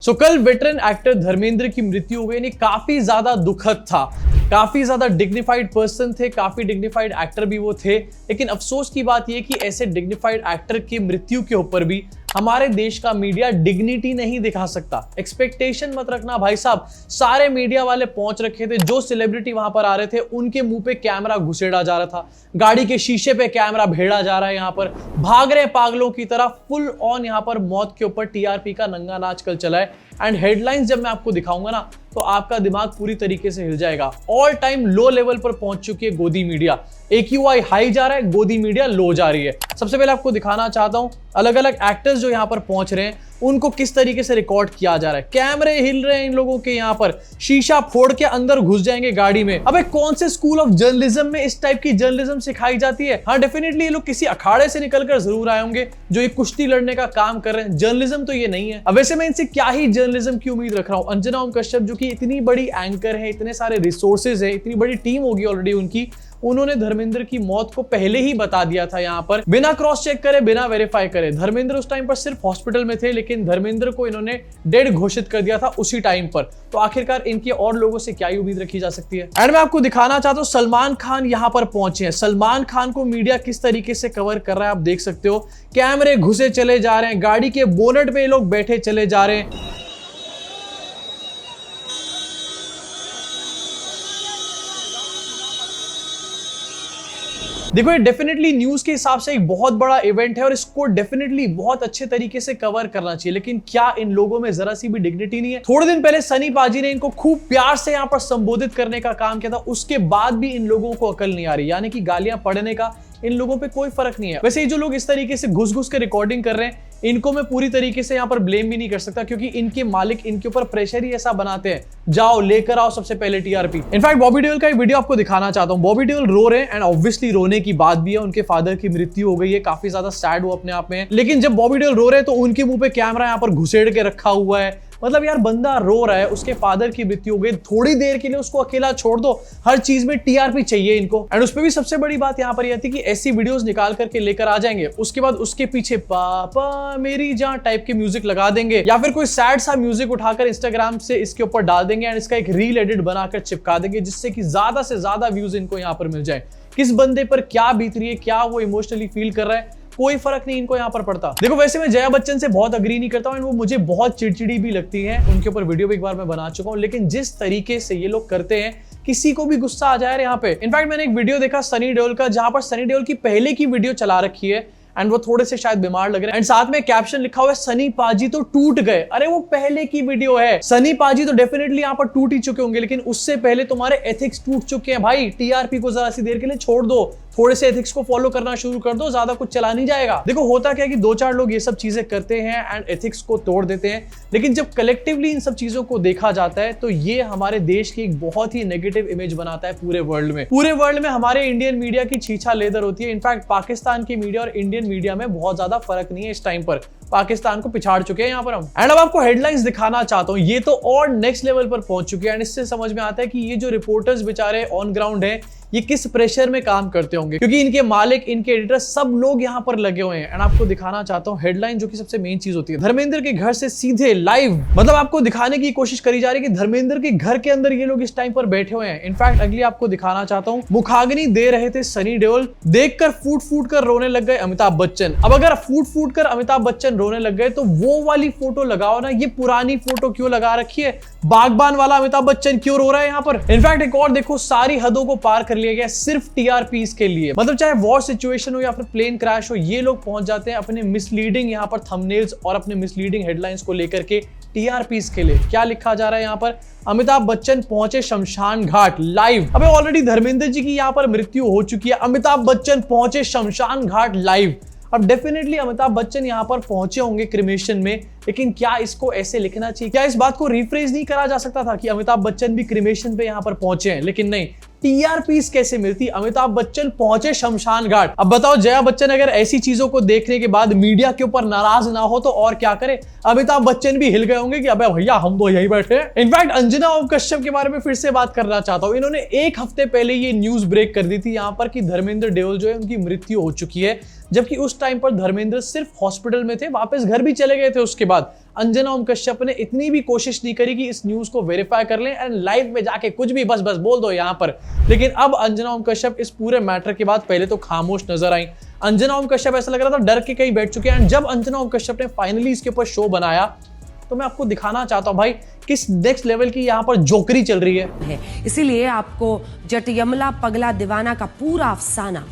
कल veteran actor Dharmendra की मृत्यु हो गई। नहीं, काफी ज्यादा दुखद था। काफी ज्यादा डिग्निफाइड पर्सन थे, काफी डिग्निफाइड एक्टर भी वो थे। लेकिन अफसोस की बात यह कि ऐसे डिग्निफाइड एक्टर की मृत्यु के ऊपर भी हमारे देश का मीडिया डिग्निटी नहीं दिखा सकता। एक्सपेक्टेशन मत रखना भाई साहब। सारे मीडिया वाले पहुंच रखे थे, जो सेलिब्रिटी वहां पर आ रहे थे उनके मुंह पे कैमरा घुसेड़ा जा रहा था, गाड़ी के शीशे पे कैमरा भेड़ा जा रहा है, यहाँ पर भाग रहे पागलों की तरह फुल ऑन। यहाँ पर मौत के ऊपर टीआरपी का नंगा नाच कल चला है। एंड हेडलाइंस जब मैं आपको दिखाऊंगा ना तो आपका दिमाग पूरी तरीके से हिल जाएगा। ऑल टाइम लो लेवल पर पहुंच चुकी है गोदी मीडिया। AQI हाई जा रहा है, गोदी मीडिया लो जा रही है। सबसे पहले आपको दिखाना चाहता हूं अलग अलग एक्टर्स जो यहां पर पहुंच रहे हैं उनको किस तरीके से रिकॉर्ड किया जा रहा है। कैमरे हिल रहे हैं इन लोगों के, यहाँ पर शीशा फोड़ के अंदर घुस जाएंगे गाड़ी में। अबे कौन से स्कूल ऑफ जर्नलिज्म में इस टाइप की जर्नलिज्म सिखाई जाती है? हाँ, डेफिनेटली ये लोग किसी अखाड़े से निकलकर जरूर आए होंगे जो ये कुश्ती लड़ने का काम कर रहे हैं। जर्नलिज्म तो ये नहीं है। अब वैसे मैं इनसे क्या ही जर्नलिज्म की उम्मीद रख रहा हूं। अंजना ओम कश्यप जो कि इतनी बड़ी एंकर है, इतने सारे रिसोर्सेज है, इतनी बड़ी टीम होगी ऑलरेडी उनकी, उन्होंने धर्मेंद्र की मौत को पहले ही बता दिया था। यहाँ पर बिना क्रॉस चेक करे, बिना वेरीफाई करे। धर्मेंद्र उस टाइम पर सिर्फ हॉस्पिटल में थे, लेकिन धर्मेंद्र को इन्होंने डेड घोषित कर दिया था उसी टाइम पर। तो आखिरकार इनके और लोगों से क्या ही उम्मीद रखी जा सकती है। एंड मैं आपको दिखाना चाहता हूँ सलमान खान यहाँ पर पहुंचे हैं। सलमान खान को मीडिया किस तरीके से कवर कर रहा है आप देख सकते हो। कैमरे घुसे चले जा रहे हैं, गाड़ी के बोनेट पे लोग बैठे चले जा रहे हैं। देखो, ये डेफिनेटली न्यूज के हिसाब से एक बहुत बड़ा इवेंट है और इसको डेफिनेटली बहुत अच्छे तरीके से कवर करना चाहिए। लेकिन क्या इन लोगों में जरा सी भी डिग्निटी नहीं है? थोड़े दिन पहले सनी पाजी ने इनको खूब प्यार से यहाँ पर संबोधित करने का काम किया था, उसके बाद भी इन लोगों को अकल नहीं आ रही। यानी कि गालियां पड़ने का इन लोगों पे कोई फर्क नहीं है। वैसे ये जो लोग इस तरीके से घुस घुस के रिकॉर्डिंग कर रहे हैं, इनको मैं पूरी तरीके से यहाँ पर ब्लेम भी नहीं कर सकता, क्योंकि इनके मालिक इनके ऊपर प्रेशर ही ऐसा बनाते हैं, जाओ लेकर आओ सबसे पहले टीआरपी। इनफैक्ट बॉबी देओल का एक वीडियो आपको दिखाना चाहता हूँ। बॉबी देओल रो रहे हैं एंड ऑब्वियसली रोने की बात भी है। उनके फादर की मृत्यु हो गई है, काफी ज्यादा सैड हो अपने आप में। लेकिन जब बॉबी देओल रो रहे हैं तो उनके मुंह पे कैमरा यहाँ पर घुसेड़ के रखा हुआ है। मतलब यार, बंदा रो रहा है, उसके फादर की मृत्यु हो गई, थोड़ी देर के लिए उसको अकेला छोड़ दो। हर चीज में टीआरपी चाहिए इनको। एंड उसपे भी सबसे बड़ी बात यहाँ पर यह थी कि ऐसी वीडियोस निकाल करके लेकर आ जाएंगे, उसके बाद उसके पीछे पापा मेरी जान टाइप के म्यूजिक लगा देंगे, या फिर कोई सैड सा म्यूजिक उठाकर इंस्टाग्राम से इसके ऊपर डाल देंगे एंड इसका एक रील एडिट बनाकर चिपका देंगे, जिससे कि ज्यादा से ज्यादा व्यूज इनको यहाँ पर मिल जाए। किस बंदे पर क्या बीत रही है, क्या वो इमोशनली फील कर रहा है, कोई फर्क नहीं इनको यहाँ पर पड़ता। देखो, वैसे मैं जया बच्चन से बहुत अग्री नहीं करता हूँ, वो मुझे बहुत चिड़चिड़ी भी लगती है। उनके ऊपर वीडियो भी एक बार मैं बना चुका हूँ। लेकिन जिस तरीके से ये लोग करते हैं, किसी को भी गुस्सा आ जाए यहाँ पे। इनफैक्ट मैंने एक वीडियो देखा सनी देओल का, जहां पर सनी देओल की पहले की वीडियो चला रखी है एंड वो थोड़े से शायद बीमार लग रहे हैं एंड साथ में कैप्शन लिखा हुआ है सनी पाजी तो टूट गए। अरे वो पहले की वीडियो है। सनी पाजी तो डेफिनेटली यहाँ पर टूट ही चुके होंगे, लेकिन उससे पहले तुम्हारे एथिक्स टूट चुके हैं भाई। टीआरपी को जरा सी देर के लिए छोड़ दो, थोड़े से एथिक्स को फॉलो करना शुरू कर दो, ज्यादा कुछ चला नहीं जाएगा। देखो, होता क्या है कि दो चार लोग ये सब चीजें करते हैं एंड एथिक्स को तोड़ देते हैं, लेकिन जब कलेक्टिवली इन सब चीजों को देखा जाता है तो ये हमारे देश की एक बहुत ही नेगेटिव इमेज बनाता है पूरे वर्ल्ड में। पूरे वर्ल्ड में हमारे इंडियन मीडिया की छीछा लेदर होती है। इनफैक्ट पाकिस्तान की मीडिया और इंडियन मीडिया में बहुत ज्यादा फर्क नहीं है। इस टाइम पर पाकिस्तान को पिछाड़ चुके हैं यहाँ पर हम। एंड अब आपको हेडलाइंस दिखाना चाहता हूँ। ये तो और नेक्स्ट लेवल पर पहुंच चुके हैं एंड इससे समझ में आता है कि ये जो रिपोर्टर्स बेचारे ऑन ग्राउंड हैं, ये किस प्रेशर में काम करते होंगे, क्योंकि इनके मालिक, इनके एडिटर, सब लोग यहाँ पर लगे हुए हैं। एंड आपको दिखाना चाहता हूँ हेडलाइन, जो कि सबसे मेन चीज होती है। धर्मेंद्र के घर से सीधे लाइव, मतलब आपको दिखाने की कोशिश करी जा रही है कि धर्मेंद्र के घर के अंदर ये लोग इस टाइम पर बैठे हुए हैं। इनफैक्ट अगली आपको दिखाना चाहता हूँ, मुखाग्नि दे रहे थे सनी देओल, देखकर फूट फूट कर रोने लग गए अमिताभ बच्चन। अब अगर फूट फूट कर अमिताभ बच्चन रोने लग गए तो वो वाली फोटो लगाओ ना, ये पुरानी फोटो क्यों लगा रखी है? बागबान वाला अमिताभ बच्चन क्यों रो रहा है यहाँ पर? इनफैक्ट एक और देखो, सारी हदों को पार कर लिया गया सिर्फ टीआरपीस के लिए। मतलब चाहे वॉर सिचुएशन हो या फिर प्लेन क्रैश हो, ये लोग पहुंच जाते हैं अपने मिसलीडिंग यहाँ पर थंबनेल्स और अपने मिसलीडिंग हेडलाइंस को लेकर के टीआरपीस के लिए। क्या लिखा जा रहा है यहाँ पर? अमिताभ बच्चन पहुंचे शमशान घाट लाइव। अबे ऑलरेडी धर्मेंद्र जी की यहाँ पर मृत्यु हो चुकी है, अमिताभ बच्चन पहुंचे शमशान घाट लाइव। अब डेफिनेटली अमिताभ बच्चन यहाँ पर पहुंचे होंगे क्रिमेशन में, लेकिन क्या इसको ऐसे लिखना चाहिए? क्या इस बात को रिफ्रेज नहीं करा जा सकता था कि अमिताभ बच्चन भी क्रिमेशन पे यहाँ पर पहुंचे हैं? लेकिन नहीं, टीआरपीस कैसे मिलती? अमिताभ बच्चन पहुंचे शमशान घाट। अब बताओ, जया बच्चन अगर ऐसी चीजों को देखने के बाद मीडिया के ऊपर नाराज ना हो तो और क्या करे? अमिताभ बच्चन भी हिल गए होंगे कि अबे भैया हम तो यहीं बैठे हैं। इनफैक्ट अंजना ओम कश्यप के बारे में फिर से बात करना चाहता हूं। इन्होंने एक हफ्ते पहले ये न्यूज ब्रेक कर दी थी यहाँ पर कि धर्मेंद्र देओल जो है उनकी मृत्यु हो चुकी है। जबकि उस टाइम पर धर्मेंद्र सिर्फ हॉस्पिटल में थे, वापस घर भी चले गए थे। उसके बाद अंजना ओम कश्यप ने इतनी भी कोशिश नहीं करी कि इस न्यूज को वेरीफाई कर लें एंड लाइव में जाके कुछ भी बस बोल दो यहां पर। लेकिन अब अंजना ओम कश्यप इस पूरे मैटर के बाद पहले तो खामोश नजर आई। अंजना ओम कश्यप ऐसा लग रहा था डर के कहीं बैठ चुके हैं। एंड जब अंजना ओम कश्यप ने फाइनली इसके ऊपर शो बनाया तो मैं आपको दिखाना चाहता हूं भाई किस नेक्स्ट लेवल की यहां पर जोकरी चल रही है। इसीलिए आपको जट यमला पगला दीवाना का पूरा अफसाना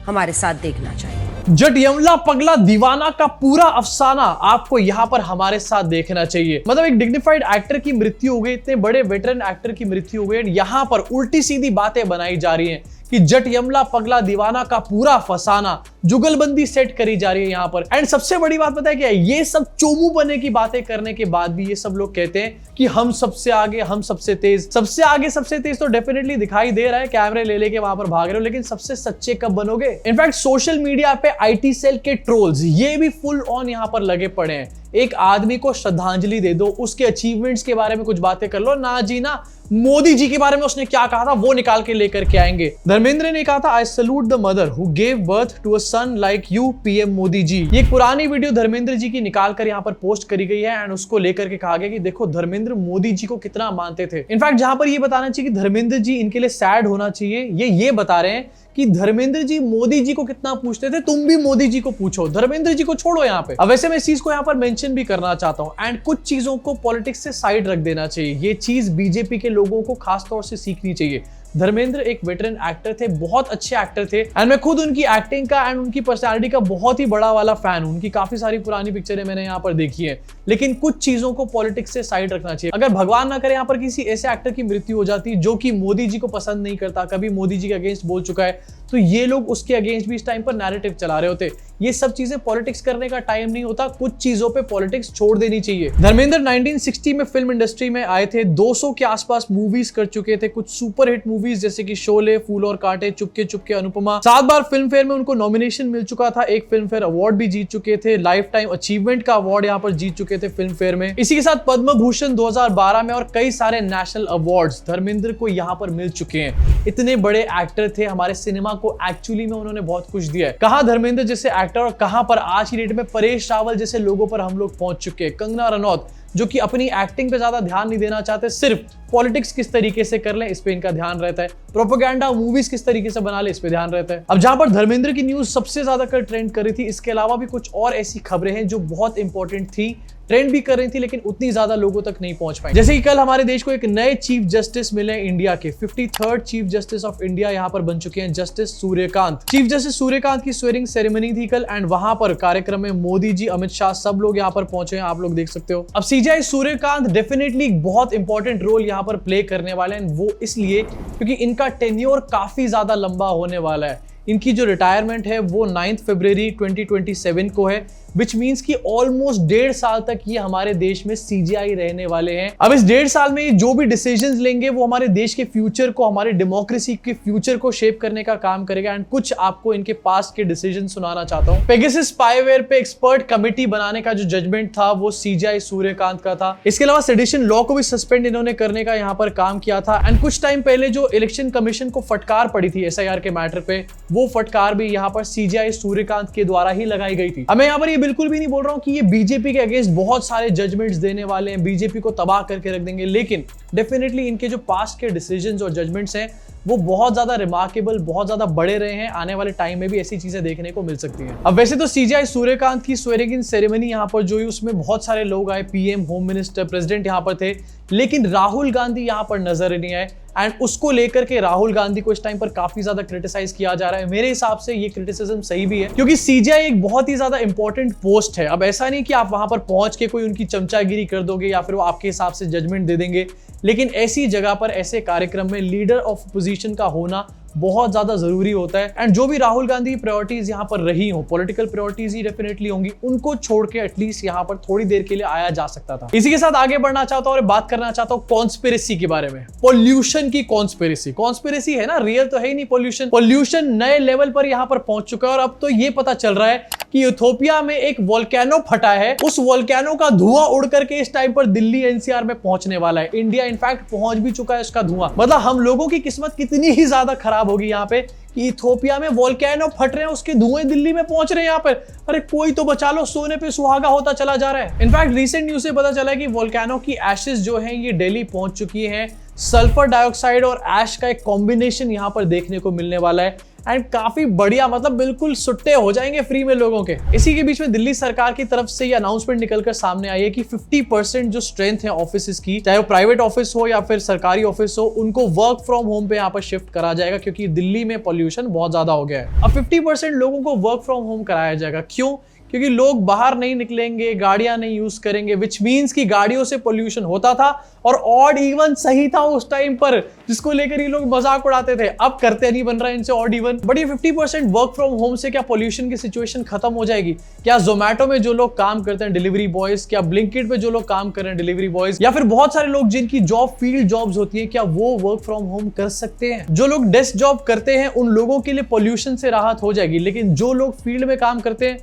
हमारे साथ देखना चाहिए। जट यमला पगला दीवाना का पूरा अफसाना आपको यहाँ पर हमारे साथ देखना चाहिए। मतलब एक डिग्निफाइड एक्टर की मृत्यु हो गई, इतने बड़े वेटरन एक्टर की मृत्यु हो गई, यहाँ पर उल्टी सीधी बातें बनाई जा रही हैं कि जट यमला पगला दीवाना का पूरा फसाना, जुगलबंदी सेट करी जा रही है यहाँ पर। एंड सबसे बड़ी बात पता है क्या है, ये सब चोमू बने की बातें करने के बाद भी ये सब लोग कहते हैं कि हम सबसे आगे, हम सबसे तेज। सबसे आगे सबसे तेज तो डेफिनेटली दिखाई दे रहा है, कैमरे ले लेके वहां पर भाग रहे हो, लेकिन सबसे सच्चे कब बनोगे? इनफैक्ट सोशल मीडिया पे आईटी सेल के ट्रोल्स ये भी फुल ऑन यहाँ पर लगे पड़े हैं। एक आदमी को श्रद्धांजलि दे दो, उसके अचीवमेंट्स के बारे में कुछ बातें कर लो ना जी ना। मोदी जी के बारे में उसने क्या कहा था वो निकाल के लेकर के आएंगे। धर्मेंद्र ने कहा था I salute the mother who gave birth to a son like you PM Modi ji. ये पुरानी वीडियो धर्मेंद्र जी की निकाल कर यहाँ पर पोस्ट करी गई है एंड उसको लेकर के कहा गया कि देखो धर्मेंद्र मोदी जी को कितना मानते थे। इनफैक्ट जहां पर ये बताना चाहिए कि धर्मेंद्र जी इनके लिए सैड होना चाहिए, ये बता रहे हैं कि धर्मेंद्र जी मोदी जी को कितना पूछते थे, तुम भी मोदी जी को पूछो, धर्मेंद्र जी को छोड़ो यहाँ पे। अब वैसे मैं इस चीज को यहाँ पर मेंशन भी करना चाहता हूँ एंड कुछ चीजों को पॉलिटिक्स से साइड रख देना चाहिए। ये चीज बीजेपी के लोगों को खास तौर से सीखनी चाहिए। धर्मेंद्र एक वेटरन एक्टर थे, बहुत अच्छे एक्टर थे एंड मैं खुद उनकी एक्टिंग का एंड उनकी पर्सनालिटी का बहुत ही बड़ा वाला फैन हूं। उनकी काफी सारी पुरानी पिक्चरें मैंने यहाँ पर देखी है, लेकिन कुछ चीजों को पॉलिटिक्स से साइड रखना चाहिए। अगर भगवान ना करे यहाँ पर किसी ऐसे एक्टर की मृत्यु हो जाती जो कि मोदी जी को पसंद नहीं करता, कभी मोदी जी के अगेंस्ट बोल चुका है, तो ये लोग उसके अगेंस्ट भी इस टाइम पर नैरेटिव चला रहे होते। ये सब चीजें पॉलिटिक्स करने का टाइम नहीं होता, कुछ चीजों पे पॉलिटिक्स छोड़ देनी चाहिए। धर्मेंद्र 1960 में फिल्म इंडस्ट्री में आए थे, 200 के आसपास मूवीज कर चुके थे, कुछ सुपर हिट मूवीज जैसे कि शोले, फूल और कांटे, चुपके चुपके, अनुपमा। 7 बार फिल्म फेयर में उनको नॉमिनेशन मिल चुका था, एक फिल्म फेयर अवार्ड भी जीत चुके थे, लाइफ टाइम अचीवमेंट का अवार्ड यहाँ पर जीत चुके थे फिल्म फेयर में। इसी के साथ पद्म भूषण 2012 में और कई सारे नेशनल अवार्ड्स धर्मेंद्र को यहाँ पर मिल चुके हैं। इतने बड़े एक्टर थे, हमारे सिनेमा को एक्चुअली में उन्होंने बहुत कुछ दिया है। कहां धर्मेंद्र जैसे एक्टर और कहां पर आज की डेट में परेश रावल जैसे लोगों पर हम लोग पहुंच चुके हैं। कंगना रनौत जो कि अपनी एक्टिंग पे ज्यादा ध्यान नहीं देना चाहते, सिर्फ पॉलिटिक्स किस तरीके से कर ले इस पे इनका ध्यान रहता है, प्रोपेगेंडा मूवीज किस तरीके से बना ले इस पे ध्यान रहता है। अब जहां पर धर्मेंद्र की न्यूज सबसे ज्यादा कर ट्रेंड कर रही थी, इसके अलावा भी कुछ और ऐसी खबरें हैं जो बहुत इंपॉर्टेंट थी, ट्रेंड भी कर रही थी, लेकिन उतनी ज्यादा लोगों तक नहीं पहुंच पाई। जैसे कि कल हमारे देश को एक नए चीफ जस्टिस मिले इंडिया के, 53rd chief justice of India यहाँ पर बन चुके हैं justice Suryakant. Chief justice Suryakant की स्वेरिंग सेरेमनी थी कल एंड वहां पर कार्यक्रम में मोदी जी, अमित शाह, सब लोग यहाँ पर पहुंचे हैं, आप लोग देख सकते हो। अब सीजीआई सूर्यकांत डेफिनेटली बहुत इंपॉर्टेंट रोल यहाँ पर प्ले करने वाले हैं, वो इसलिए क्योंकि इनका टेन्योर काफी ज्यादा लंबा होने वाला है। इनकी जो रिटायरमेंट है वो 9 फरवरी 2027 को है, विच मीन्स कि ऑलमोस्ट 1.5 साल तक ये हमारे देश में सीजीआई रहने वाले हैं। अब इस 1.5 साल में जो भी डिसीजंस लेंगे वो हमारे देश के फ्यूचर को, हमारे डेमोक्रेसी के फ्यूचर को शेप करने का काम करेगा। एंड कुछ आपको इनके पास्ट के डिसीजन सुनाना चाहता हूँ। पेगासस स्पाईवेयर पे एक्सपर्ट कमिटी बनाने का जो जजमेंट था वो सीजीआई सूर्यकांत का था। इसके अलावा सेडिशन लॉ को भी सस्पेंड इन्होंने करने का यहाँ पर काम किया था। एंड कुछ टाइम पहले जो इलेक्शन कमीशन को फटकार पड़ी थी एसआईआर के मैटर पे, वो फटकार भी यहाँ पर सीजीआई सूर्यकांत के द्वारा ही लगाई गई थी। अब मैं यहाँ पर बिल्कुल भी नहीं बोल रहा हूं कि ये बीजेपी के अगेंस्ट बहुत सारे जजमेंट्स देने वाले हैं, बीजेपी को तबाह करके रख देंगे, लेकिन डेफिनेटली इनके जो पास्ट के डिसीजंस और जजमेंट्स हैं वो बहुत ज्यादा रिमार्केबल, बहुत ज्यादा बड़े रहे हैं। आने वाले टाइम में भी ऐसी चीजें देखने को मिल सकती हैं। अब वैसे तो सीजीआई सूर्यकांत की स्वेरिंग इन सेरेमनी यहाँ पर जो हुई उसमें बहुत सारे लोग आए, पीएम, होम मिनिस्टर, प्रेसिडेंट यहाँ पर थे, लेकिन राहुल गांधी यहाँ पर नजर नहीं आए। एंड उसको लेकर के राहुल गांधी को इस टाइम पर काफी ज्यादा क्रिटिसाइज किया जा रहा है। मेरे हिसाब से ये क्रिटिसिज्म सही भी है, क्योंकि सीजीआई एक बहुत ही ज्यादा इंपॉर्टेंट पोस्ट है। अब ऐसा नहीं कि आप वहां पर पहुंच के कोई उनकी चमचागिरी कर दोगे या फिर वो आपके हिसाब से जजमेंट दे देंगे, लेकिन ऐसी जगह पर, ऐसे कार्यक्रम में लीडर ऑफ अपोजिशन का होना बहुत ज्यादा जरूरी होता है। एंड जो भी राहुल गांधी की प्रायोरिटीज यहाँ पर रही हो, पॉलिटिकल प्रायोरिटीज ही डेफिनेटली होंगी, उनको छोड़ के एटलीस्ट यहाँ पर थोड़ी देर के लिए आया जा सकता था। इसी के साथ आगे बढ़ना चाहता हूँ और बात करना चाहता हूँ कॉन्स्पिरेसी के बारे में। पॉल्यूशन की कॉन्स्पिरेसी है ना, रियल तो है ही नहीं। पॉल्यूशन नए लेवल पर यहाँ पर पहुंच चुका है और अब तो ये पता चल रहा है कि इथियोपिया में एक वोल्केनो फटा है, उस वोल्केनो का धुआं उड़ करके इस टाइम पर दिल्ली एनसीआर में पहुंचने वाला है। इंडिया इनफैक्ट पहुंच भी चुका है उसका धुआं। मतलब हम लोगों की किस्मत कितनी ही ज्यादा खराब खराब होगी यहाँ पे कि इथियोपिया में वोल्केनो फट रहे हैं, उसके धुएं दिल्ली में पहुंच रहे हैं यहाँ पर। अरे कोई तो बचा लो, सोने पे सुहागा होता चला जा रहा है। इनफैक्ट रिसेंट न्यूज से पता चला है कि वोल्केनो की एशेस जो हैं ये दिल्ली पहुंच चुकी हैं। सल्फर डाइऑक्साइड और ऐश का एक कॉम्बिनेशन यहाँ पर देखने को मिलने वाला है एंड काफी बढ़िया, मतलब बिल्कुल सुट्टे हो जाएंगे फ्री में लोगों के। इसी के बीच में दिल्ली सरकार की तरफ से ये अनाउंसमेंट निकलकर सामने आई है कि 50% जो स्ट्रेंथ है ऑफिस की, चाहे वो प्राइवेट ऑफिस हो या फिर सरकारी ऑफिस हो, उनको वर्क फ्रॉम होम पे यहाँ पर शिफ्ट करा जाएगा क्योंकि दिल्ली में पॉल्यूशन बहुत ज्यादा हो गया है। अब 50% लोगों को वर्क फ्रॉम होम कराया जाएगा। क्यों? क्योंकि लोग बाहर नहीं निकलेंगे, गाड़ियां नहीं यूज करेंगे, विच मीन्स कि गाड़ियों से पोल्यूशन होता था और ऑड इवन सही था उस टाइम पर, जिसको लेकर ये लोग मजाक उड़ाते थे। अब करते नहीं बन रहा है इनसे ऑड इवन। बट ये 50% वर्क फ्रॉम होम से क्या पोल्यूशन की सिचुएशन खत्म हो जाएगी? क्या जोमेटो में जो लोग काम करते हैं डिलीवरी बॉयज, क्या ब्लिंकिट में जो लोग काम कर रहे हैं डिलीवरी बॉयज, या फिर बहुत सारे लोग जिनकी जॉब फील्ड जॉब्स होती है, क्या वो वर्क फ्रॉम होम कर सकते हैं? जो लोग डेस्क जॉब करते हैं उन लोगों के लिए पोल्यूशन से राहत हो जाएगी, लेकिन जो लोग फील्ड में काम करते हैं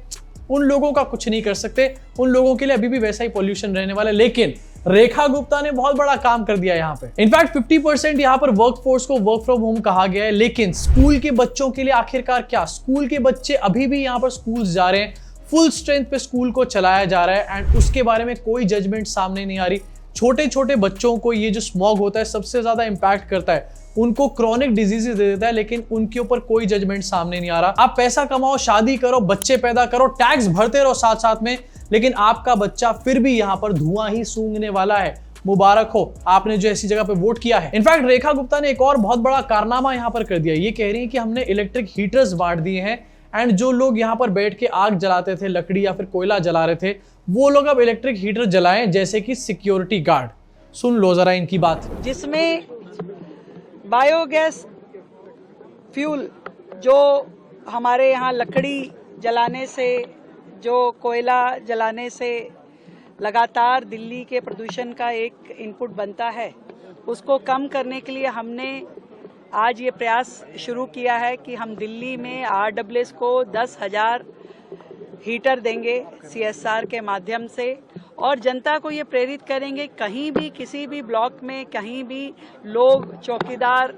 उन लोगों का कुछ नहीं कर सकते। उन लोगों के लिए अभी भी वैसा ही पॉल्यूशन रहने वाला है। लेकिन रेखा गुप्ता ने बहुत बड़ा काम कर दिया यहाँ पे। इनफैक्ट 50% यहाँ पर वर्कफोर्स को वर्क फ्रॉम होम कहा गया है, लेकिन स्कूल के बच्चों के लिए आखिरकार क्या? स्कूल के बच्चे अभी भी यहाँ पर स्कूल जा रहे हैं, फुल स्ट्रेंथ पे स्कूल को चलाया जा रहा है एंड उसके बारे में कोई जजमेंट सामने नहीं आ रही। छोटे छोटे बच्चों को ये जो स्मॉग होता है सबसे ज्यादा इंपैक्ट करता है, उनको क्रॉनिक डिजीजेस दे देता है, लेकिन उनके ऊपर कोई जजमेंट सामने नहीं आ रहा। आप पैसा कमाओ, शादी करो, बच्चे पैदा करो, टैक्स भरते रहो साथ साथ में, लेकिन आपका बच्चा फिर भी यहाँ पर धुआं ही सूंघने वाला है। मुबारक हो, आपने जो ऐसी जगह पे वोट किया है। इनफैक्ट रेखा गुप्ता ने एक और बहुत बड़ा कारनामा यहाँ पर कर दिया। ये कह रही है कि हमने इलेक्ट्रिक हीटर्स बांट दिए हैं एंड जो लोग यहाँ पर बैठ के आग जलाते थे, लकड़ी या फिर कोयला जला रहे थे, वो लोग अब इलेक्ट्रिक हीटर जलाएं, जैसे कि सिक्योरिटी गार्ड। सुन लो जरा इनकी बात। जिसमें बायोगैस फ्यूल, जो हमारे यहाँ लकड़ी जलाने से, जो कोयला जलाने से लगातार दिल्ली के प्रदूषण का एक इनपुट बनता है, उसको कम करने के लिए हमने आज ये प्रयास शुरू किया है कि हम दिल्ली में RWS को 10,000 हीटर देंगे CSR के माध्यम से और जनता को ये प्रेरित करेंगे कहीं भी किसी भी ब्लॉक में कहीं भी लोग, चौकीदार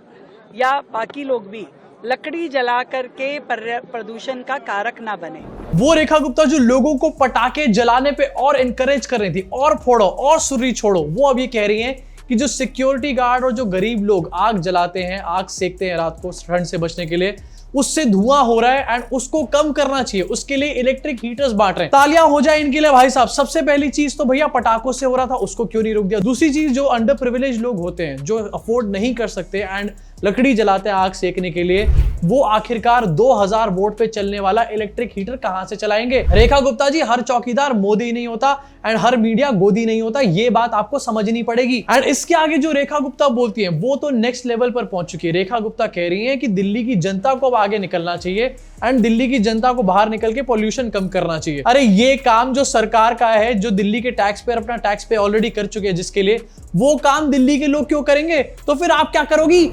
या बाकी लोग भी लकड़ी जला करके प्रदूषण का कारक ना बने। वो रेखा गुप्ता जो लोगों को पटाखे जलाने पे और एनकरेज कर रही थी, और फोड़ो और सुर्री छोड़ो, वो अब ये कह रही हैं कि जो सिक्योरिटी गार्ड और जो गरीब लोग आग जलाते हैं, आग सेकते हैं रात को ठंड से बचने के लिए, उससे धुआं हो रहा है एंड उसको कम करना चाहिए। उसके लिए इलेक्ट्रिक हीटर्स बांट रहे हैं। तालियां हो जाए इनके लिए भाई साहब। सबसे पहली चीज तो भैया पटाखों से हो रहा था, उसको क्यों नहीं रोक दिया? दूसरी चीज, जो अंडर प्रिविलेज लोग होते हैं, जो अफोर्ड नहीं कर सकते एंड लकड़ी जलाते हैं आग सेकने के लिए, वो आखिरकार 2000 वोट पे चलने वाला इलेक्ट्रिक हीटर कहां से चलाएंगे? रेखा गुप्ता जी, हर चौकीदार मोदी नहीं होता एंड हर मीडिया गोदी नहीं होता, ये बात आपको समझनी पड़ेगी। एंड इसके आगे जो रेखा गुप्ता बोलती है वो तो नेक्स्ट लेवल पर पहुंच चुकी है। रेखा गुप्ता कह रही है कि दिल्ली की जनता को अब आगे निकलना चाहिए एंड दिल्ली की जनता को बाहर निकल के पॉल्यूशन कम करना चाहिए। अरे ये काम जो सरकार का है, जो दिल्ली के टैक्स पेयर अपना टैक्स पे ऑलरेडी कर चुके हैं जिसके लिए, वो काम दिल्ली के लोग क्यों करेंगे? तो फिर आप क्या करोगी?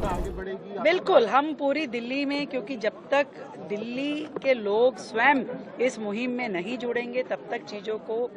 बिल्कुल, हम पूरी दिल्ली में, क्योंकि जब तक दिल्ली के लोग स्वयं इस मुहिम में नहीं जुड़ेंगे तब तक चीज़ों को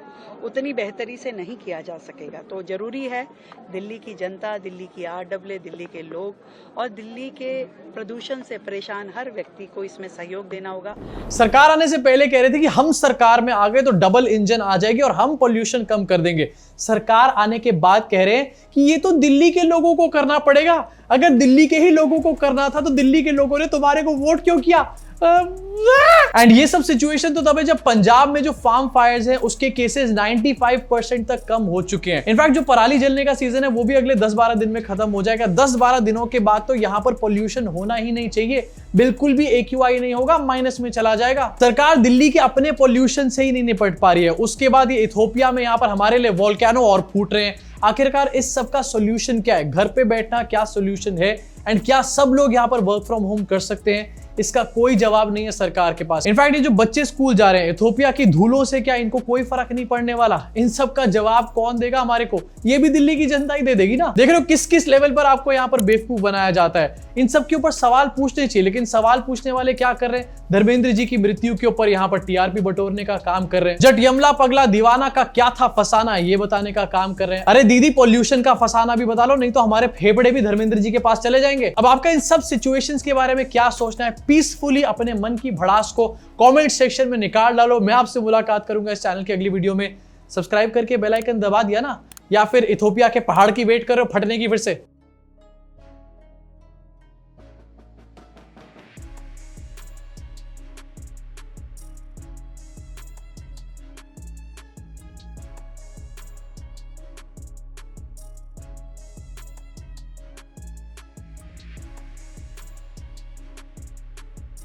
उतनी बेहतरी से नहीं किया जा सकेगा। तो जरूरी है दिल्ली की जनता, दिल्ली की RWS, दिल्ली के लोग और दिल्ली के प्रदूषण से परेशान हर व्यक्ति को इसमें सहयोग देना होगा। सरकार आने से पहले कह रहे थे कि हम सरकार में आ गए तो डबल इंजन आ जाएगी और हम पॉल्यूशन कम कर देंगे। सरकार आने के बाद कह रहे हैं कि ये तो दिल्ली के लोगों को करना पड़ेगा। अगर दिल्ली के ही लोगों को करना था तो दिल्ली के लोगों ने तुम्हारे को वोट क्यों किया? एंड ये सब सिचुएशन तो तब है जब पंजाब में जो फार्म फायर्स हैं उसके केसेस 95% तक कम हो चुके हैं। इनफैक्ट जो पराली जलने का सीजन है वो भी अगले 10-12 दिन में खत्म हो जाएगा। 10-12 दिनों के बाद तो यहाँ पर पॉल्यूशन होना ही नहीं चाहिए, बिल्कुल भी AQI नहीं होगा, माइनस में चला जाएगा। सरकार दिल्ली के अपने पॉल्यूशन से ही नहीं निपट पा रही है, उसके बाद ये इथियोपिया में यहाँ पर हमारे लिए वोल्केनो और फूट रहे हैं। आखिरकार इस सब का सोल्यूशन क्या है? घर पे बैठना क्या सोल्यूशन है? एंड क्या सब लोग यहाँ पर वर्क फ्रॉम होम कर सकते हैं? इसका कोई जवाब नहीं है सरकार के पास। इनफैक्ट ये जो बच्चे स्कूल जा रहे हैं इथियोपिया की धूलों से, क्या इनको कोई फर्क नहीं पड़ने वाला? इन सब का जवाब कौन देगा हमारे को? ये भी दिल्ली की जनता ही दे देगी ना। देख रहे हो किस किस लेवल पर आपको यहाँ पर बेवकूफ बनाया जाता है। इन सब के ऊपर सवाल पूछने चाहिए, लेकिन सवाल पूछने वाले क्या कर रहे हैं? धर्मेंद्र जी की मृत्यु के ऊपर यहाँ पर टीआरपी बटोरने का काम कर रहे हैं। जट यमला पगला दीवाना का क्या था फसाना, ये बताने का काम कर रहे हैं। अरे दीदी पॉल्यूशन का फसाना भी बता लो, नहीं तो हमारे फेफड़े भी धर्मेंद्र जी के पास चले जाएंगे। अब आपका इन सब सिचुएशंस के बारे में क्या सोचना है? पीसफुली अपने मन की भड़ास को कमेंट सेक्शन में निकाल डालो। मैं आपसे मुलाकात करूंगा इस चैनल की अगली वीडियो में। सब्सक्राइब करके बेल आइकन दबा दिया ना, या फिर इथियोपिया के पहाड़ की वेट करो फटने की फिर से।